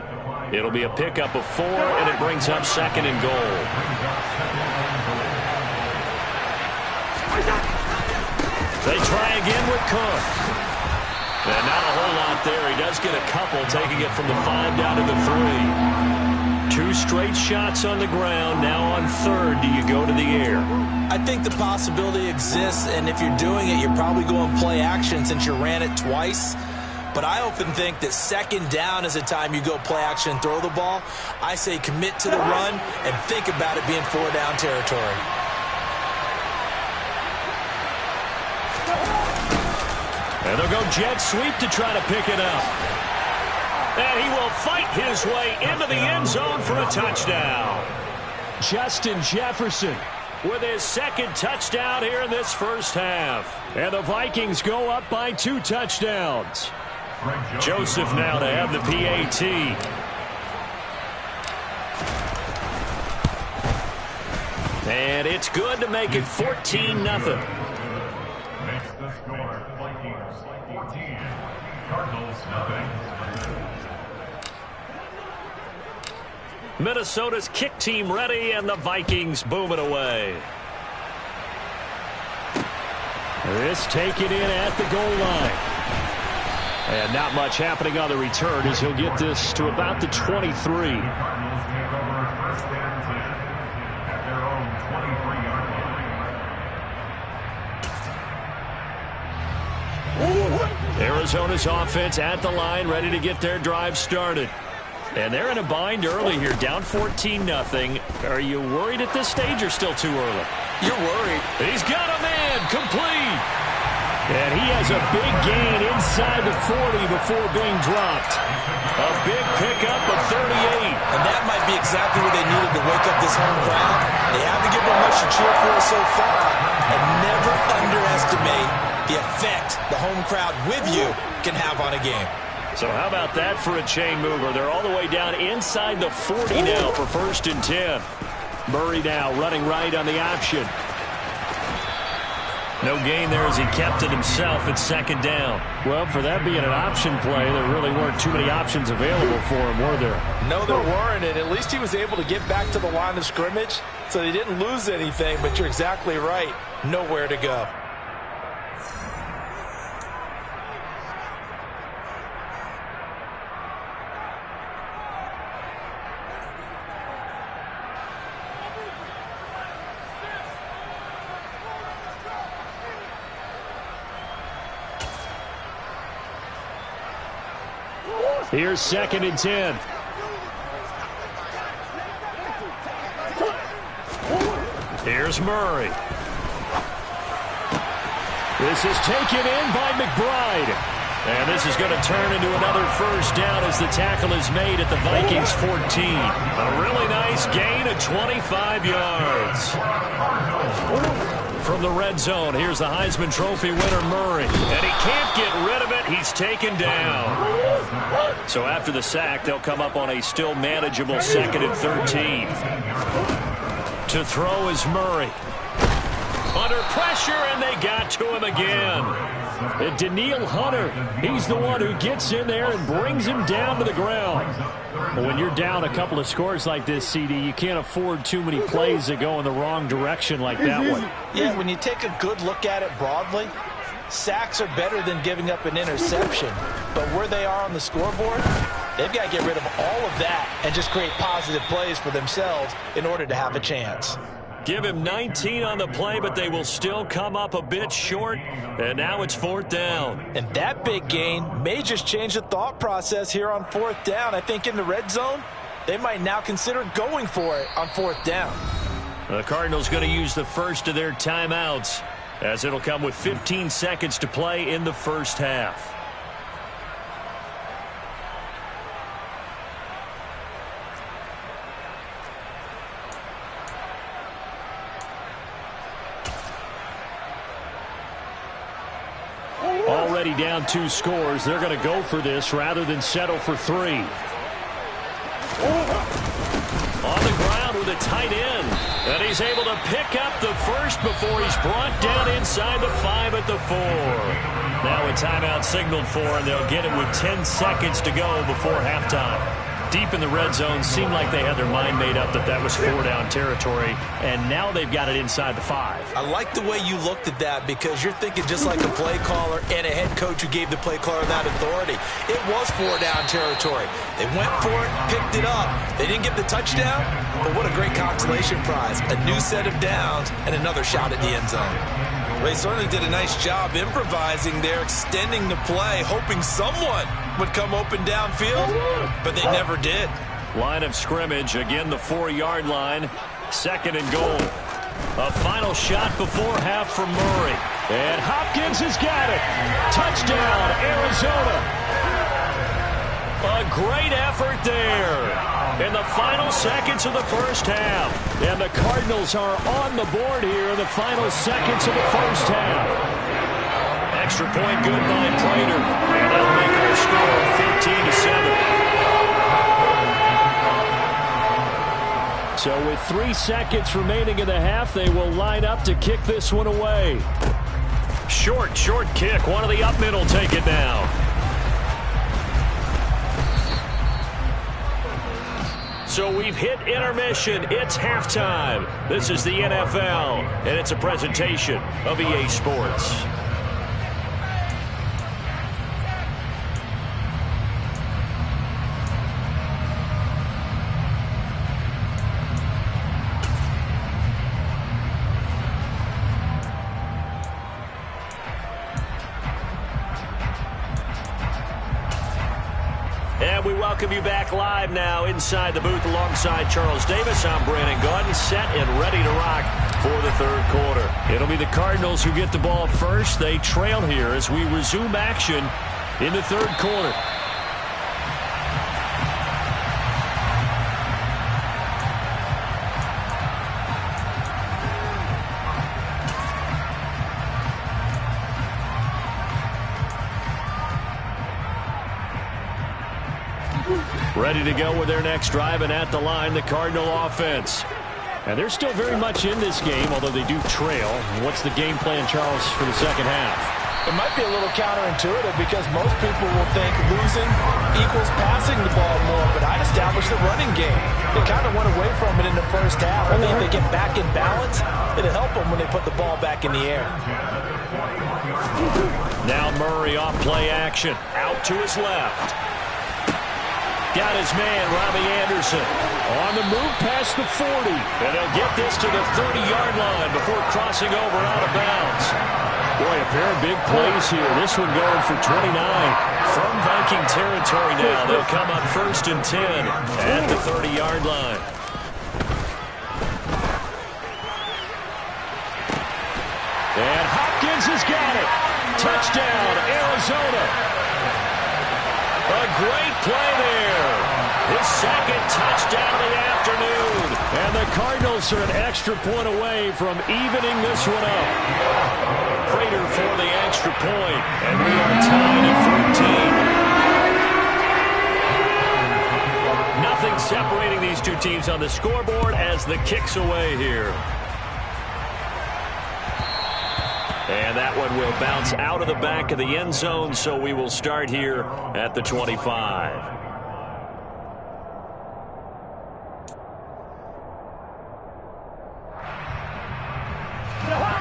It'll be a pickup of 4, and it brings up 2nd and goal. They try again with Cook. And not a whole lot there. He does get a couple, taking it from the 5 down to the 3. 2 straight shots on the ground. Now on 3rd, do you go to the air? I think the possibility exists, and if you're doing it, you're probably going play action since you ran it twice. But I often think that 2nd down is the time you go play action and throw the ball. I say commit to the run and think about it being 4-down territory. And they'll go jet sweep to try to pick it up. And he will fight his way into the end zone for a touchdown. Justin Jefferson with his 2nd touchdown here in this first half. And the Vikings go up by 2 touchdowns. Joseph now to have the PAT. And it's good to make it 14-0. Makes the score Vikings 14, Cardinals nothing. Minnesota's kick team ready, and the Vikings boom it away. This taken in at the goal line. And not much happening on the return as he'll get this to about the 23. Cardinals take over first and 10 at their own 23-yard line. Arizona's offense at the line, ready to get their drive started. And they're in a bind early here, down 14-0. Are you worried at this stage or still too early? You're worried. He's got a man, complete. And he has a big gain inside the 40 before being dropped. A big pickup of 38. And that might be exactly what they needed to wake up this home crowd. They haven't given them much to cheer for so far. And never underestimate the effect the home crowd with you can have on a game. So how about that for a chain mover? They're all the way down inside the 40 now for first and 10. Murray now running right on the option. No gain there as he kept it himself at second down. Well, for that being an option play, there really weren't too many options available for him, were there? No, there weren't, and at least he was able to get back to the line of scrimmage, so they didn't lose anything, but you're exactly right. Nowhere to go. Here's second and 10. Here's Murray. This is taken in by McBride. And this is going to turn into another first down as the tackle is made at the Vikings 14. A really nice gain of 25 yards. From the red zone, here's the Heisman Trophy winner, Murray. And he can't get rid of it. He's taken down. So after the sack, they'll come up on a still manageable second and 13. To throw is Murray. Under pressure, and they got to him again. And Daniil Hunter, he's the one who gets in there and brings him down to the ground. Well, when you're down a couple of scores like this, CD, you can't afford too many plays that go in the wrong direction like that one. Yeah, when you take a good look at it broadly, sacks are better than giving up an interception. But where they are on the scoreboard, they've got to get rid of all of that and just create positive plays for themselves in order to have a chance. Give him 19 on the play, but they will still come up a bit short. And now it's fourth down. And that big gain may just change the thought process here on fourth down. I think in the red zone, they might now consider going for it on fourth down. The Cardinals going to use the first of their timeouts, as it'll come with 15 seconds to play in the first half. Already down 2 scores. They're going to go for this rather than settle for 3. On the ground with a tight end. And he's able to pick up the first before he's brought down inside the 5 at the 4. Now a timeout signaled for, and they'll get it with 10 seconds to go before halftime. Deep in the red zone, seemed like they had their mind made up that that was 4-down territory, and now they've got it inside the 5. I like the way you looked at that because you're thinking just like a play caller and a head coach who gave the play caller that authority. It was 4-down territory. They went for it, picked it up. They didn't get the touchdown, but what a great consolation prize. A new set of downs and another shot at the end zone. They certainly did a nice job improvising there, extending the play, hoping someone would come open downfield, but they never did. Line of scrimmage, again the 4-yard line, second and goal. A final shot before half from Murray. And Hopkins has got it. Touchdown, Arizona. A great effort there in the final seconds of the first half. And the Cardinals are on the board here in the final seconds of the first half. Extra point good by Prater. And that'll make our score 15-7. So with 3 seconds remaining in the half, they will line up to kick this one away. Short kick. One of the up middle take it now. So we've hit intermission. It's halftime. This is the NFL, and it's a presentation of EA Sports. welcome you back live now inside the booth alongside Charles Davis. I'm Brandon Gaudin, set and ready to rock for the third quarter. It'll be the Cardinals who get the ball first. They trail here as we resume action in the third quarter. Ready to go with their next drive, and at the line, the Cardinal offense. And they're still very much in this game, although they do trail. What's the game plan, Charles, for the second half? It might be a little counterintuitive because most people will think losing equals passing the ball more, but I'd establish the running game. They kind of went away from it in the first half. I think if they get back in balance, it'll help them when they put the ball back in the air. Now Murray off play action. Out to his left. Got his man, Robbie Anderson. On the move past the 40. And they'll get this to the 30-yard line before crossing over out of bounds. Boy, a pair of big plays here. This one going for 29. From Viking territory now, they'll come up 1st and 10 at the 30-yard line. And Hopkins has got it. Touchdown, Arizona. A great play there. His second touchdown of the afternoon. And the Cardinals are an extra point away from evening this one up. Prater for the extra point. And we are tied at 14. Nothing separating these two teams on the scoreboard as the kick's away here. And that one will bounce out of the back of the end zone, so we will start here at the 25.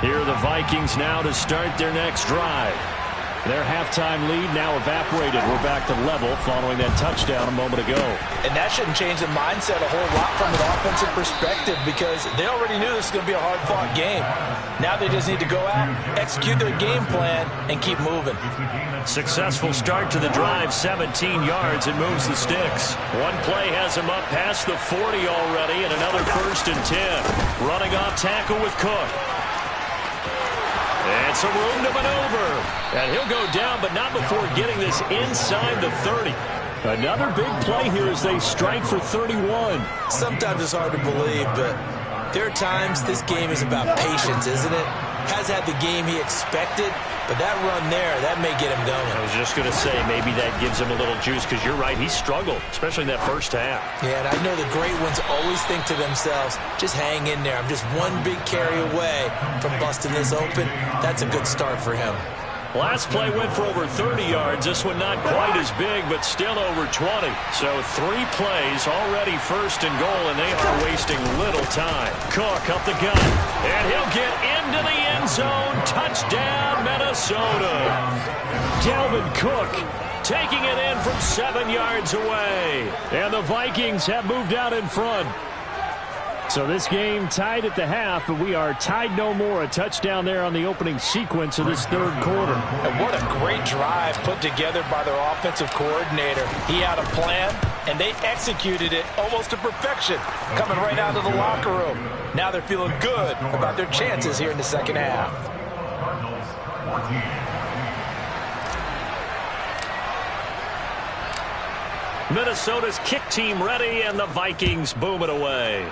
Here are the Vikings now to start their next drive. Their halftime lead now evaporated. We're back to level following that touchdown a moment ago. And that shouldn't change the mindset a whole lot from an offensive perspective because they already knew this was going to be a hard-fought game. Now they just need to go out, execute their game plan, and keep moving. Successful start to the drive, 17 yards, and moves the sticks. One play has him up past the 40 already, and another 1st and 10. Running off tackle with Cook. And some room to maneuver. And he'll go down, but not before getting this inside the 30. Another big play here as they strike for 31. Sometimes it's hard to believe, but there are times this game is about patience, isn't it? Has had the game he expected, but that run there, that may get him going. I was just going to say, maybe that gives him a little juice, because you're right, he struggled, especially in that first half. Yeah, and I know the great ones always think to themselves, just hang in there. I'm just one big carry away from busting this open. That's a good start for him. Last play went for over 30 yards. This one not quite as big, but still over 20. So 3 plays, already 1st and goal, and they are wasting little time. Cook up the gut, and he'll get into the end zone. Touchdown, Minnesota. Dalvin Cook taking it in from 7 yards away. And the Vikings have moved out in front. So this game tied at the half, but we are tied no more. A touchdown there on the opening sequence of this third quarter. And what a great drive put together by their offensive coordinator. He had a plan, and they executed it almost to perfection, coming right out of the locker room. Now they're feeling good about their chances here in the second half. Minnesota's kick team ready, and the Vikings boom it away.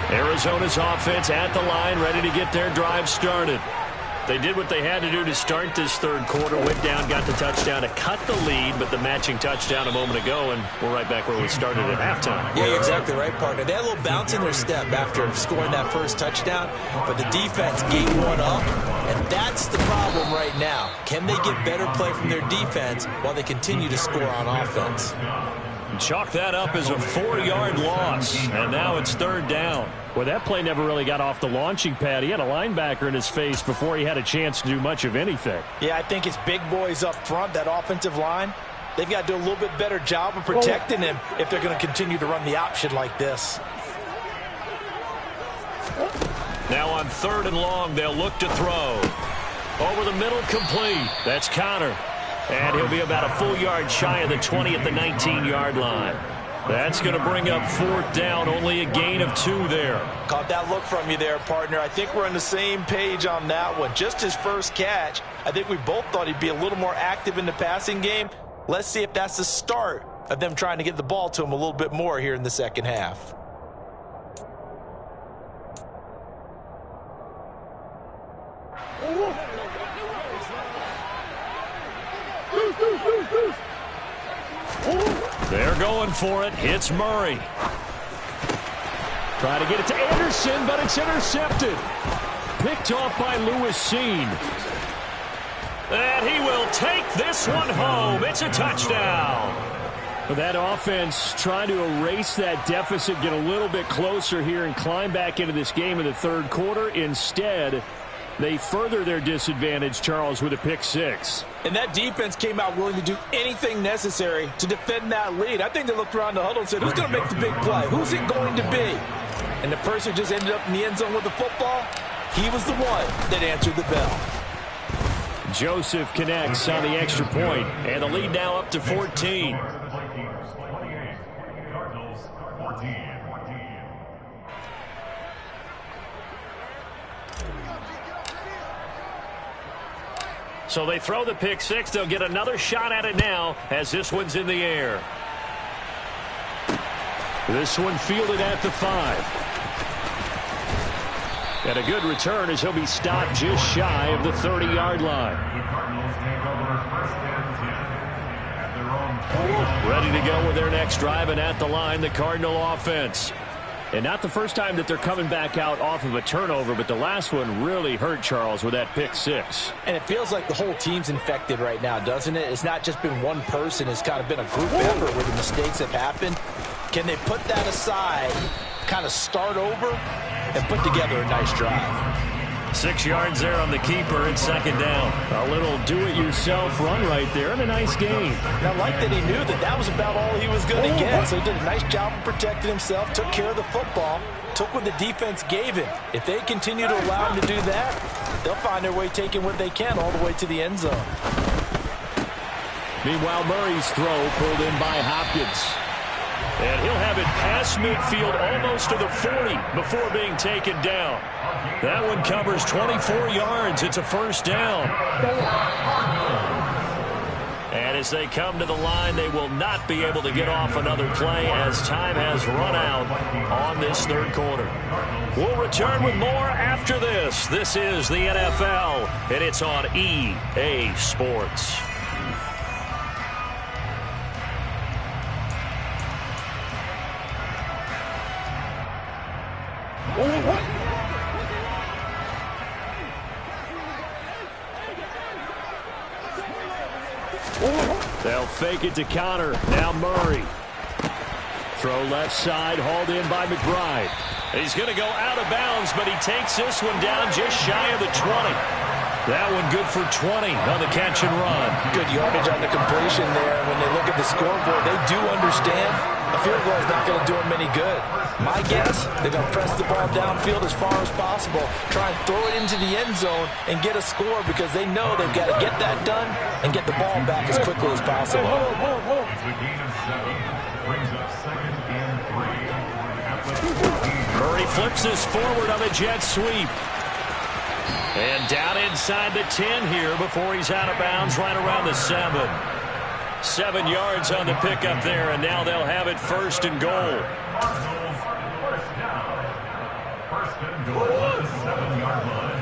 Arizona's offense at the line, ready to get their drive started. They did what they had to do to start this third quarter. Went down, got the touchdown to cut the lead, but the matching touchdown a moment ago, and we're right back where we started at halftime. Yeah, you're exactly right, partner. They had a little bounce in their step after scoring that first touchdown, but the defense gave one up, and that's the problem right now. Can they get better play from their defense while they continue to score on offense? Chalk that up as a 4-yard loss, and now it's third down. Well, that play never really got off the launching pad. He had a linebacker in his face before he had a chance to do much of anything. Yeah, I think it's big boys up front, that offensive line. They've got to do a little bit better job of protecting him if they're going to continue to run the option like this. Now on 3rd and long, they'll look to throw. Over the middle, complete. That's Connor. And he'll be about a full yard shy of the 20 at the 19-yard line. That's going to bring up 4th down, only a gain of 2 there. Caught that look from you there, partner. I think we're on the same page on that one. Just his first catch, I think we both thought he'd be a little more active in the passing game. Let's see if that's the start of them trying to get the ball to him a little bit more here in the second half. They're going for it. Hits Murray. Try to get it to Anderson, but it's intercepted. Picked off by Lewis Seen. And he will take this one home. It's a touchdown. That offense trying to erase that deficit, get a little bit closer here and climb back into this game in the third quarter. Instead, they further their disadvantage, Charles, with a pick 6. And that defense came out willing to do anything necessary to defend that lead. I think they looked around the huddle and said, who's going to make the big play? Who's it going to be? And the person who just ended up in the end zone with the football, he was the one that answered the bell. Joseph connects on the extra point, and the lead now up to 14. So they throw the pick 6. They'll get another shot at it now as this one's in the air. This one fielded at the 5. And a good return as he'll be stopped just shy of the 30-yard line. Ready to go with their next drive, and at the line, the Cardinal offense. And not the first time that they're coming back out off of a turnover, but the last one really hurt, Charles, with that pick 6. And it feels like the whole team's infected right now, doesn't it? It's not just been one person. It's kind of been a group effort where the mistakes have happened. Can they put that aside, kind of start over, and put together a nice drive? 6 yards there on the keeper and second down. A little do-it-yourself run right there and a nice game. And I like that he knew that that was about all he was going to get. So he did a nice job of protecting himself, took care of the football, took what the defense gave him. If they continue to allow him to do that, they'll find their way taking what they can all the way to the end zone. Meanwhile, Murray's throw pulled in by Hopkins. And he'll have it past midfield almost to the 40 before being taken down. That one covers 24 yards. It's a first down. And as they come to the line, they will not be able to get off another play as time has run out on this third quarter. We'll return with more after this. This is the NFL, and it's on EA Sports. They'll fake it to Connor. Now Murray. Throw left side, hauled in by McBride. He's going to go out of bounds, but he takes this one down just shy of the 20. That one good for 20 on the catch and run. Good yardage on the completion there. When they look at the scoreboard, they do understand a field goal is not going to do them any good. My guess, they're going to press the ball downfield as far as possible, try and throw it into the end zone and get a score because they know they've got to get that done and get the ball back as quickly as possible. It's a gain of 7. Brings up 2nd and 3. Murray flips this forward on a jet sweep. And down inside the 10 here before he's out of bounds right around the 7. 7 yards on the pickup there, and now they'll have it first and goal. Cardinals, first down. First and goal at the 7-yard line.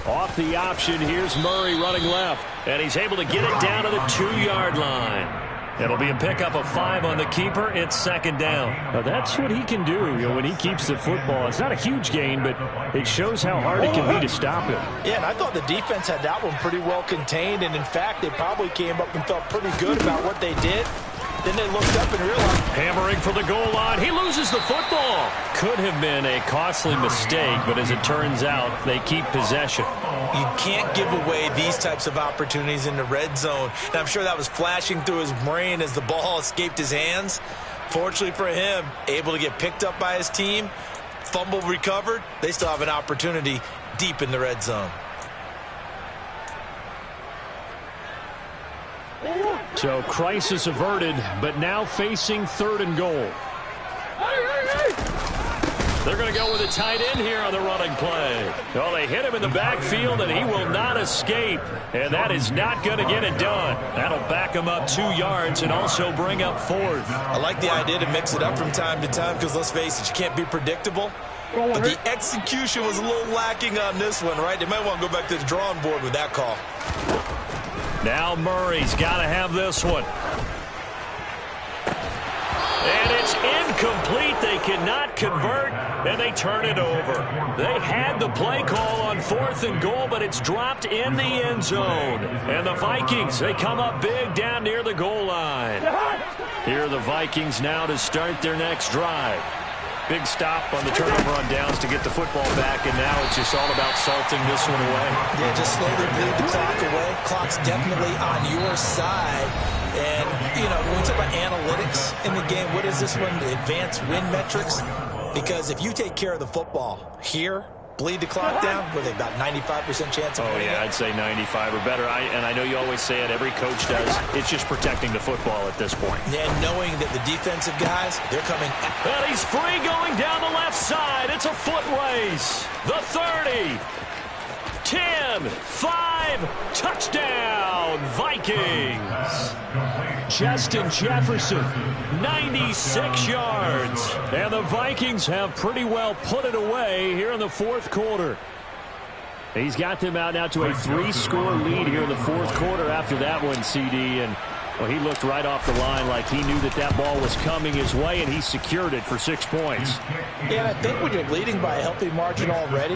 Off the option, here's Murray running left. And he's able to get it down to the 2-yard line. It'll be a pickup of 5 on the keeper. It's second down. Now that's what he can do, when he keeps the football. It's not a huge gain, but it shows how hard it can be to stop him. Yeah, and I thought the defense had that one pretty well contained, and in fact, they probably came up and felt pretty good about what they did. Then they looked up and realized. Hammering for the goal line. He loses the football. Could have been a costly mistake, but as it turns out, they keep possession. You can't give away these types of opportunities in the red zone. And I'm sure that was flashing through his brain as the ball escaped his hands. Fortunately for him, able to get picked up by his team, fumble recovered. They still have an opportunity deep in the red zone. So crisis averted, but now facing 3rd and goal. They're going to go with a tight end here on the running play. Well, they hit him in the backfield, and he will not escape. And that is not going to get it done. That'll back him up 2 yards and also bring up 4th. I like the idea to mix it up from time to time because, let's face it, you can't be predictable. But the execution was a little lacking on this one, right? They might want to go back to the drawing board with that call. Now Murray's got to have this one. And it's incomplete. They cannot convert, and they turn it over. They had the play call on 4th and goal, but it's dropped in the end zone. And the Vikings, they come up big down near the goal line. Here are the Vikings now to start their next drive. Big stop on the turnover on downs to get the football back, and now it's just all about salting this one away. Yeah, just slowly bleed the clock away. Clock's definitely on your side. And, when we talk about analytics in the game, what is this one? The advanced win metrics? Because if you take care of the football here, bleed the clock down, with about 95% chance of winning. Oh, yeah, I'd say 95 or better. And I know you always say it, every coach does. It's just protecting the football at this point. And knowing that the defensive guys, they're coming. And he's free going down the left side. It's a foot race. The 30. 10, 5, touchdown, Vikings. Justin Jefferson, 96 yards. And the Vikings have pretty well put it away here in the 4th quarter. He's got them out now to a 3-score lead here in the 4th quarter after that one, CD. And well, he looked right off the line like he knew that ball was coming his way, and he secured it for 6 points. Yeah, and I think when you're leading by a healthy margin already,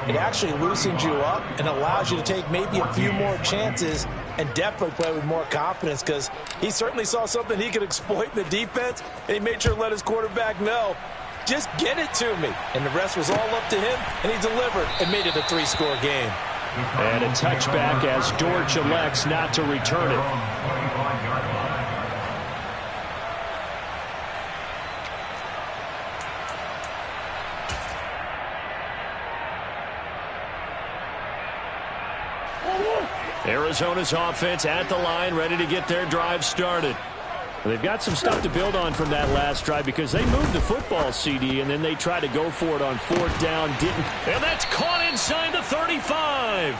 it actually loosens you up and allows you to take maybe a few more chances and definitely play with more confidence, because he certainly saw something he could exploit in the defense, and he made sure to let his quarterback know, just get it to me. And the rest was all up to him, and he delivered and made it a 3-score game. And a touchback as Dortch elects not to return it. Arizona's offense at the line, ready to get their drive started. They've got some stuff to build on from that last drive because they moved the football, CD, and then they tried to go for it on 4th down, didn't. And that's caught inside the 35.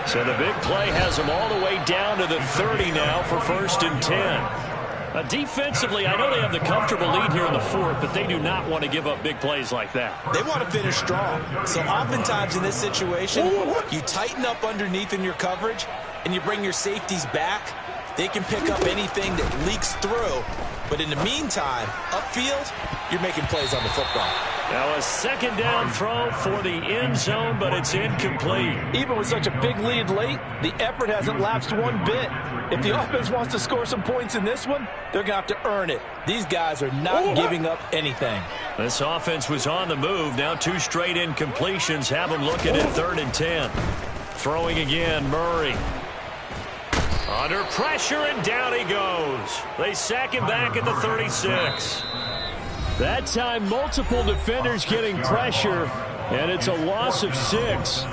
So the big play has them all the way down to the 30 now for 1st and 10. Defensively, I know they have the comfortable lead here in the 4th, but they do not want to give up big plays like that. They want to finish strong. So oftentimes in this situation, you tighten up underneath in your coverage, and you bring your safeties back. They can pick up anything that leaks through. But in the meantime, upfield, you're making plays on the football. Now a 2nd down throw for the end zone, but it's incomplete. Even with such a big lead late, the effort hasn't lapsed one bit. If the offense wants to score some points in this one, they're going to have to earn it. These guys are not giving up anything. This offense was on the move. Now 2 straight incompletions have them looking at 3rd and 10. Throwing again, Murray. Under pressure, and down he goes. They sack him back at the 36. That time, multiple defenders getting pressure, and it's a loss of 6.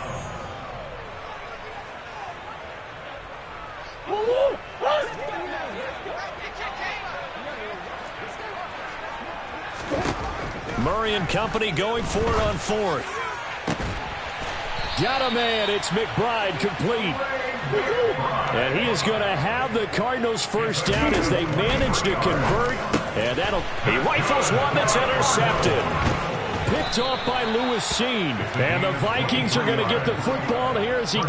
Murray and company going for it on 4th. Got a man. It's McBride complete. And he is going to have the Cardinals first down as they manage to convert. And he rifles one that's intercepted. Picked off by Lewis Seen. And the Vikings are going to get the football here as he...